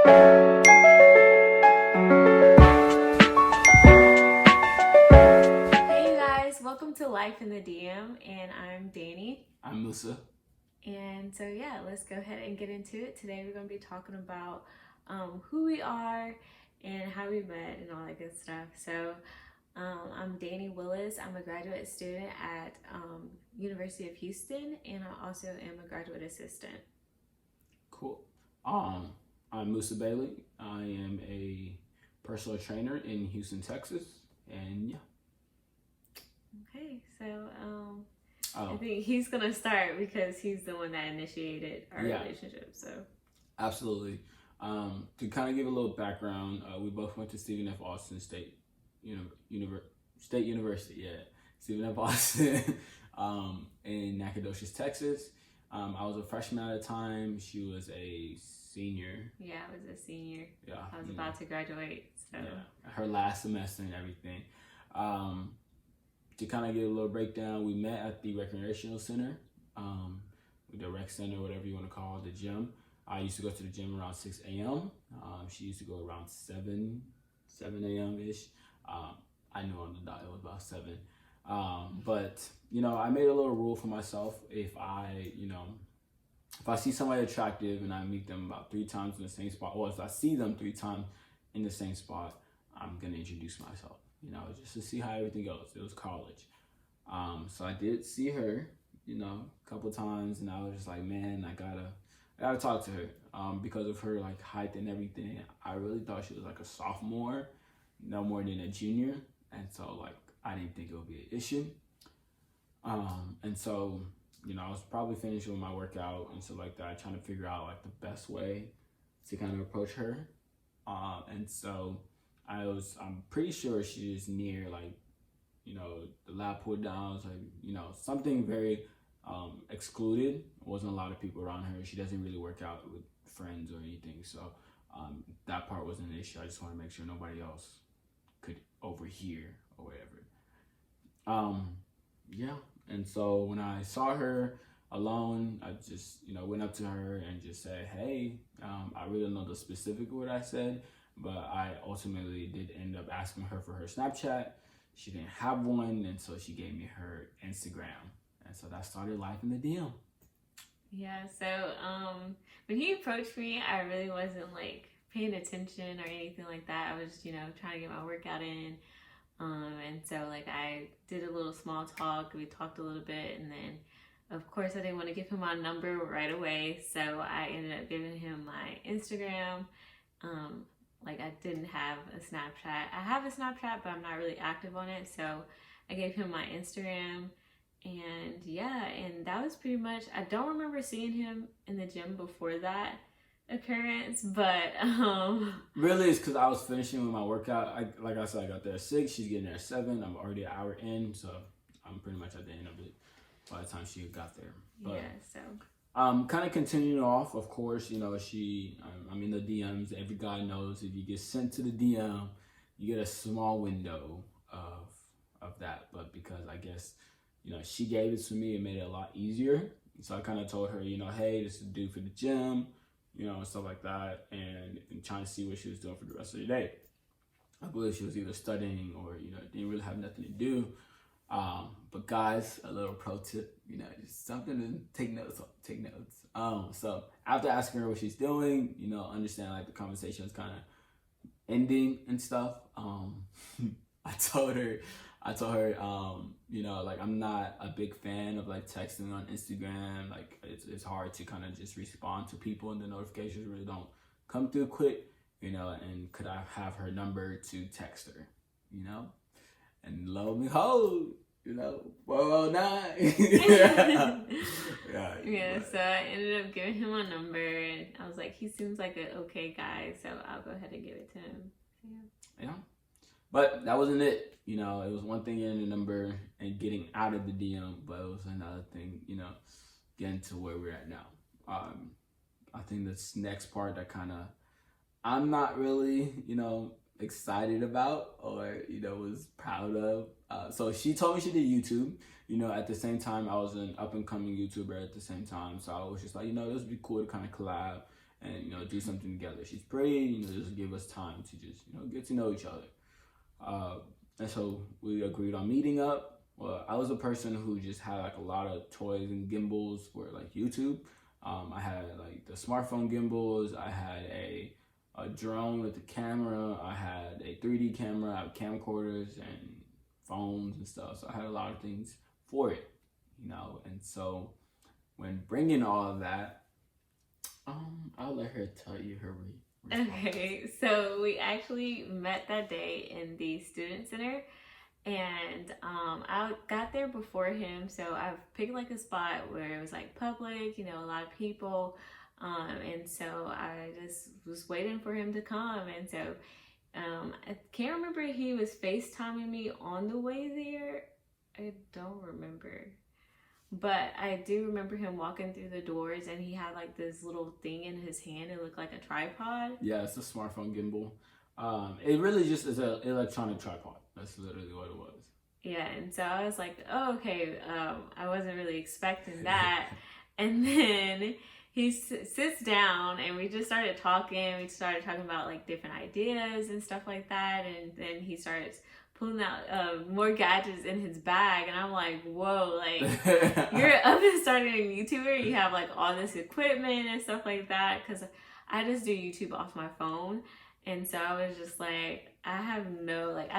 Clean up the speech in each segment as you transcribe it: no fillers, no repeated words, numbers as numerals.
Hey guys, welcome to Life in the DM, and I'm Danny. I'm Musa. And so, yeah, let's go ahead and get into it. Today, we're going to be talking about who we are and how we met and all that good stuff. So, I'm Danny Willis. I'm a graduate student at University of Houston, and I also am a graduate assistant. Cool. I'm Musa Bailey. I am a personal trainer in Houston, Texas, and yeah. Okay, so I Oh, think he's gonna start because he's the one that initiated our yeah, relationship. So absolutely. To kind of give a little background, we both went to Stephen F. Austin State University. Yeah, Stephen F. Austin, in Nacogdoches, Texas. I was a freshman at the time. She was a senior. yeah, I was a senior. Yeah, I was about to graduate. So yeah, her last semester and everything. Um, to kind of give a little breakdown, we met at the recreational center, the rec center, whatever you want to call it, the gym. I used to go to the gym around 6 a.m. She used to go around 7 a.m. ish. I knew on the dot it was about 7. But, I made a little rule for myself. If I see somebody attractive and I meet them about 3 times in the same spot, or if I see them 3 times in the same spot, I'm going to introduce myself. Just to see how everything goes. It was college. So I did see her, a couple times, and I was just like, man, I gotta talk to her. Because of her like height and everything, I really thought she was like a sophomore, no more than a junior. And so like I didn't think it would be an issue. And so, I was probably finishing with my workout and stuff like that, trying to figure out like the best way to kind of approach her. And so I'm pretty sure she's near like, the lab pull downs, like, something very excluded. There wasn't a lot of people around her. She doesn't really work out with friends or anything. So that part wasn't an issue. I just want to make sure nobody else could overhear or whatever. Yeah. And so when I saw her alone, I just, went up to her and just said, hey, I really don't know the specific what I said, but I ultimately did end up asking her for her Snapchat. She didn't have one, and so she gave me her Instagram. And so that started Life in the DM. yeah, so when he approached me, I really wasn't like paying attention or anything like that. I was, trying to get my workout in. And so like I did a little small talk. We talked a little bit, and then of course I didn't want to give him my number right away, so I ended up giving him my Instagram. Like I didn't have a Snapchat. I have a Snapchat, but I'm not really active on it, so I gave him my Instagram. And yeah, and that was pretty much. I don't remember seeing him in the gym before that occurrence, but Really, it's because I was finishing with my workout. Like I said, I got there at 6. She's getting there at 7. I'm already an hour in, so I'm pretty much at the end of it by the time she got there. But, yeah, so kind of continuing off, of course, I'm in the DMs. Every guy knows if you get sent to the DM, you get a small window of that. But because I guess, she gave it to me, it made it a lot easier. So I kind of told her, hey, this is due for the gym, and stuff like that, and trying to see what she was doing for the rest of the day. I believe she was either studying or, didn't really have nothing to do. But guys, a little pro tip, just something to take notes on, take notes. So after asking her what she's doing, understand like the conversation was kind of ending and stuff. I told her, like I'm not a big fan of like texting on Instagram. Like it's hard to kind of just respond to people and the notifications really don't come through quick, and could I have her number to text her, and lo and behold, 409. yeah, so I ended up giving him my number, and I was like, he seems like an okay guy, so I'll go ahead and give it to him. Yeah. But that wasn't it. It was one thing getting the number and getting out of the DM, but it was another thing, getting to where we're at now. I think this next part that kind of I'm not really, excited about or, was proud of. So she told me she did YouTube. At the same time, I was an up and coming YouTuber at the same time. So I was just like, this would be cool to kind of collab and do something together. She's pretty, just give us time to just get to know each other. And so we agreed on meeting up. Well, I was a person who just had like a lot of toys and gimbals for like YouTube. I had like the smartphone gimbals. I had a drone with a camera. I had a 3D camera. I had camcorders and phones and stuff. So I had a lot of things for it, And so when bringing all of that, I'll let her tell you her response. Okay, so we actually met that day in the student center, and I got there before him, so I picked like a spot where it was like public, a lot of people, and so I just was waiting for him to come, and so I can't remember if he was FaceTiming me on the way there. I don't remember. But I do remember him walking through the doors, and he had like this little thing in his hand. It looked like a tripod. Yeah, it's a smartphone gimbal. It really just is an electronic tripod. That's literally what it was. Yeah, and so I was like, oh, okay. I wasn't really expecting that. And then he sits down, and we just started talking. We started talking about like different ideas and stuff like that. And then he starts pulling out more gadgets in his bag, and I'm like, whoa, like you're up and starting a YouTuber, you have like all this equipment and stuff like that, because I just do YouTube off my phone. And so I was just like, I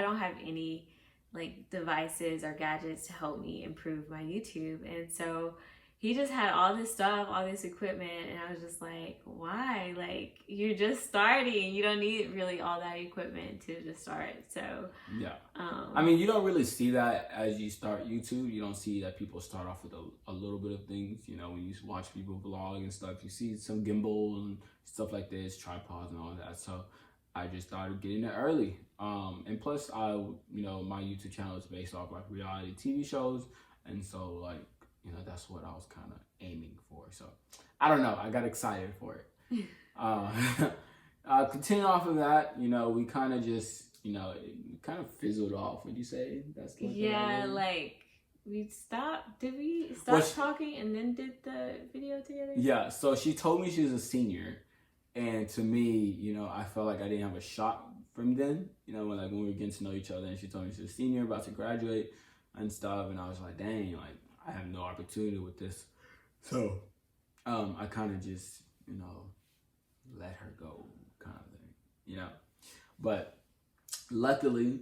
don't have any like devices or gadgets to help me improve my YouTube. And so he just had all this stuff, all this equipment, and I was just like, why? Like, you're just starting. You don't need really all that equipment to just start. So yeah, I mean, you don't really see that as you start YouTube. You don't see that people start off with a little bit of things. When you watch people vlog and stuff, you see some gimbal and stuff like this, tripods and all that. So I just started getting it early. And plus, my YouTube channel is based off like reality TV shows, and so like, that's what I was kind of aiming for. So I don't know. I got excited for it. Continuing off of that, we kind of just, it kind of fizzled off. Would you say that's like yeah, like we stopped. Did we stop talking and then did the video together? Yeah. So she told me she was a senior, and to me, I felt like I didn't have a shot from then. When we were getting to know each other, and she told me she was a senior, about to graduate and stuff, and I was like, dang, like I have no opportunity with this. So I kind of just, let her go kind of thing, But luckily,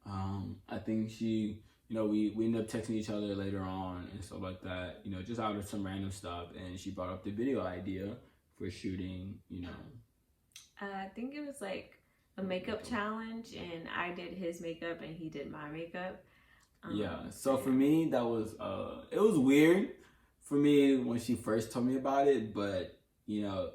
I think she, we ended up texting each other later on and stuff like that, just out of some random stuff. And she brought up the video idea for shooting, I think it was like a makeup challenge, and I did his makeup and he did my makeup. Yeah, so for me, that was, it was weird for me when she first told me about it, but, it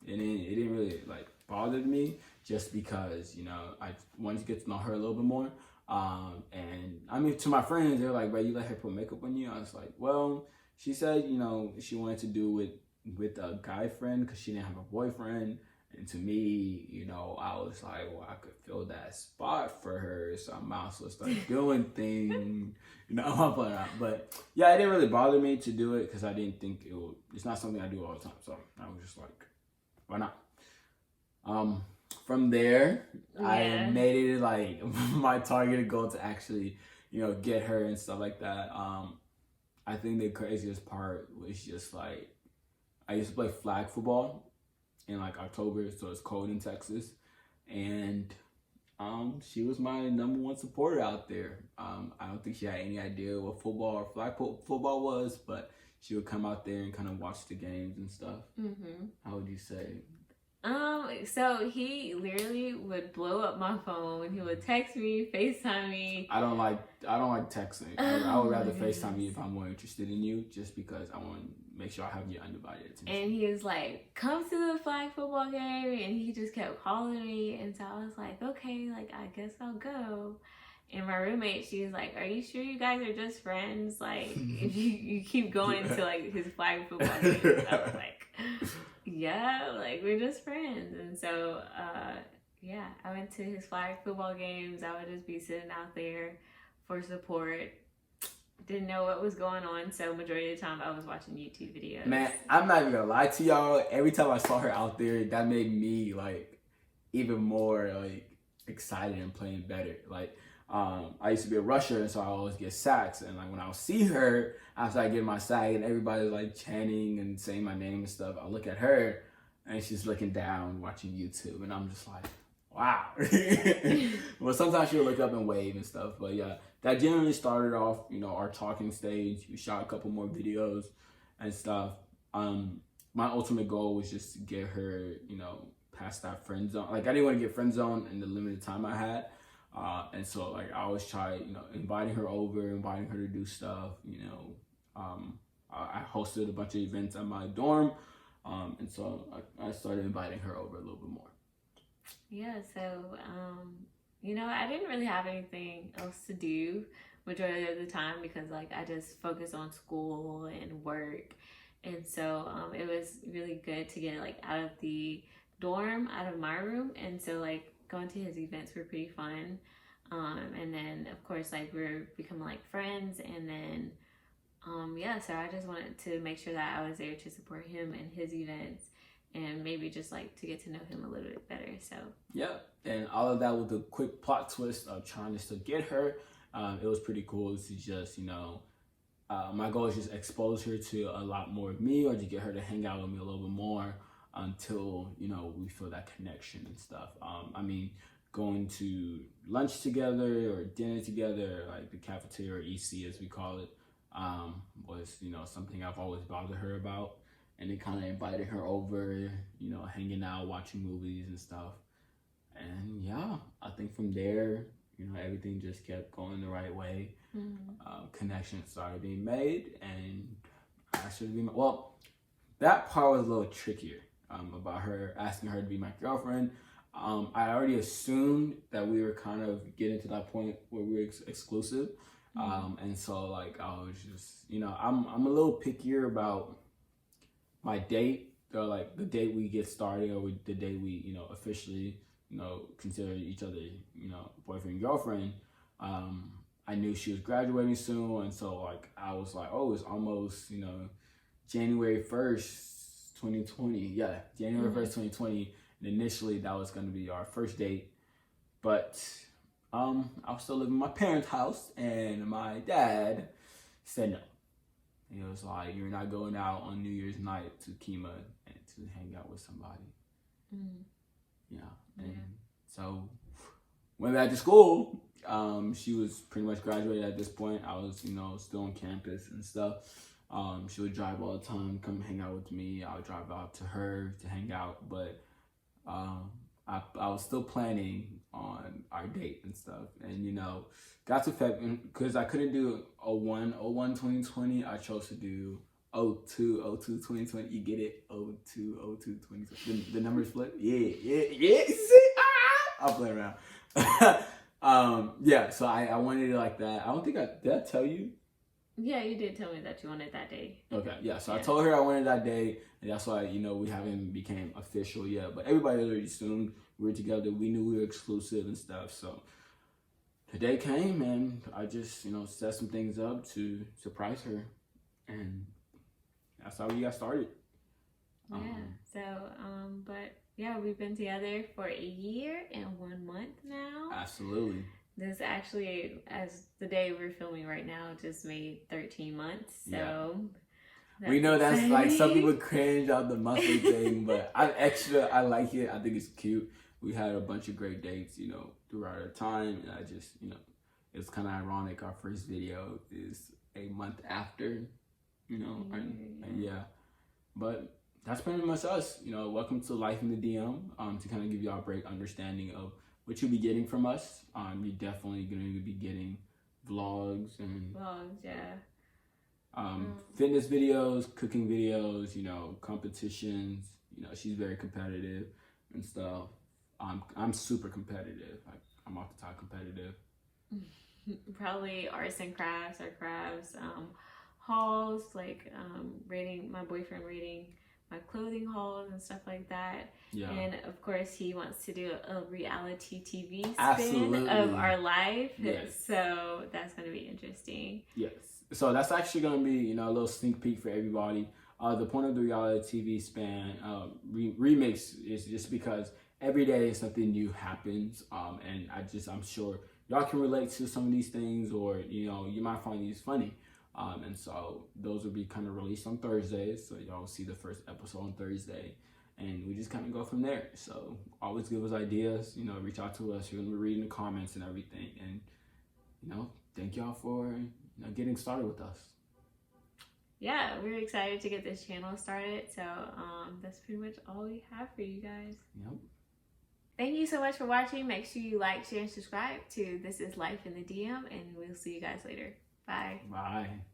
didn't really, like, bother me, just because, I wanted to get to know her a little bit more, and, I mean, to my friends, they're like, bro, you let her put makeup on you? I was like, well, she said, she wanted to do it with a guy friend, because she didn't have a boyfriend. And to me, I was like, well, I could fill that spot for her, so I might as well start doing things, But yeah, it didn't really bother me to do it because I didn't think it's not something I do all the time. So I was just like, why not? From there, yeah. I made it like my targeted goal to actually, get her and stuff like that. I think the craziest part was just like, I used to play flag football in like October, so it's cold in Texas, and she was my #1 supporter out there. I don't think she had any idea what football or flag football was, but she would come out there and kind of watch the games and stuff. Mm-hmm. How would you say? So he literally would blow up my phone. He would text me, FaceTime me. I don't like texting. I would rather FaceTime you if I'm more interested in you, just because I want to make sure I have your undivided attention. And he was like, come to the flag football game, and he just kept calling me, and so I was like, okay, like I guess I'll go. And my roommate, she was like, are you sure you guys are just friends? Like, if you keep going to like his flag football games. I was like, yeah, like we're just friends. And so yeah, I went to his flag football games. I would just be sitting out there for support. didn't know what was going on, so majority of the time I was watching YouTube videos. Man, I'm not even gonna lie to y'all. Every time I saw her out there, that made me like even more like excited and playing better. Like I used to be a rusher, and so I always get sacks. And like when I would see her after I get my sack, and everybody's like chanting and saying my name and stuff, I look at her, and she's looking down, watching YouTube, and I'm just like, wow. Well, sometimes she'll look up and wave and stuff, but yeah, that generally started off, you know, our talking stage. We shot a couple more videos and stuff. My ultimate goal was just to get her, you know, past that friend zone. Like I didn't want to get friend zone in the limited time I had. And so like I always try, you know, inviting her over, inviting her to do stuff, you know. I hosted a bunch of events at my dorm. And so I started inviting her over a little bit more. Yeah, so, you know, I didn't really have anything else to do majority of the time because, like, I just focused on school and work. And so it was really good to get, like, out of the dorm, out of my room. And so, like, going to his events were pretty fun. And then, of course, like, we're becoming, like, friends. And then, yeah, so I just wanted to make sure that I was there to support him and his events. And maybe just like to get to know him a little bit better. So yeah, and all of that with a quick plot twist of trying to still get her. It was pretty cool to just, you know, my goal is just expose her to a lot more of me, or to get her to hang out with me a little bit more until, you know, we feel that connection and stuff. I mean, going to lunch together or dinner together, like the cafeteria or EC as we call it, was, you know, something I've always bothered her about. And they kind of invited her over, you know, hanging out, watching movies and stuff. And yeah, I think from there, you know, everything just kept going the right way. Connections started being made, and I should be, well, that part was a little trickier about her, asking her to be my girlfriend. I already assumed that we were kind of getting to that point where we were exclusive. And so like, I was just, you know, I'm a little pickier about my date, or like the date we get started, or the date we, you know, officially, you know, consider each other, you know, boyfriend and girlfriend. I knew she was graduating soon, and so like I was like, oh, it's almost, you know, January 1st, 2020. Yeah, January 1st, 2020. And initially that was gonna be our first date. But I was still living in my parents' house, and my dad said no. He was like, you're not going out on New Year's night to Kemah and to hang out with somebody. Yeah. And so went back to school. She was pretty much graduated at this point. I was, you know, still on campus and stuff. She would drive all the time, come hang out with me. I would drive out to her to hang out. But I was still planning on our date and stuff. And, you know, got to February, because I couldn't do 01 2020. I chose to do 02 2020. You get it? 02 2020. The numbers flip? Yeah. See? I'll play around. Yeah, so I wanted it like that. I don't think did I tell you? Yeah, you did tell me that you wanted that day. Okay, yeah, so I told her I wanted that day, and that's why, you know, we haven't became official yet, but everybody already assumed we were together. We knew we were exclusive and stuff, so the day came, and I just, you know, set some things up to surprise her, and that's how we got started. Yeah, but yeah, we've been together for a year and 1 month now. Absolutely. This actually, as the day we're filming right now, just made 13 months. So we know that's exciting. Like some people cringe on the monthly thing, but I like it. I think it's cute. We had a bunch of great dates, you know, throughout our time. And I just, you know, it's kind of ironic. Our first video is a month after, you know, and yeah. But that's pretty much us. You know, welcome to Life in the DM, to kind of give y'all a break understanding of what you'll be getting from us. You're definitely going to be getting vlogs and fitness videos, cooking videos, you know, competitions. You know, she's very competitive and stuff. I'm super competitive. I'm off the top competitive. Probably arts and crafts or crafts, hauls, like rating my boyfriend rating my clothing hauls and stuff like that. Yeah. And of course, he wants to do a reality TV spin Absolutely. of our life. Yes. So that's going to be interesting. Yes. So that's actually going to be, you know, a little sneak peek for everybody. The point of the reality TV span remix is just because every day something new happens. And I'm sure y'all can relate to some of these things, or, you know, you might find these funny. And so those will be kind of released on Thursdays. So y'all will see the first episode on Thursday. And we just kind of go from there. So always give us ideas, you know, reach out to us. You're going to be reading the comments and everything. And, you know, thank y'all for, you know, getting started with us. Yeah, we're excited to get this channel started. So that's pretty much all we have for you guys. Yep. Thank you so much for watching. Make sure you like, share, and subscribe to This Is Life in the DM. And we'll see you guys later. Bye. Bye.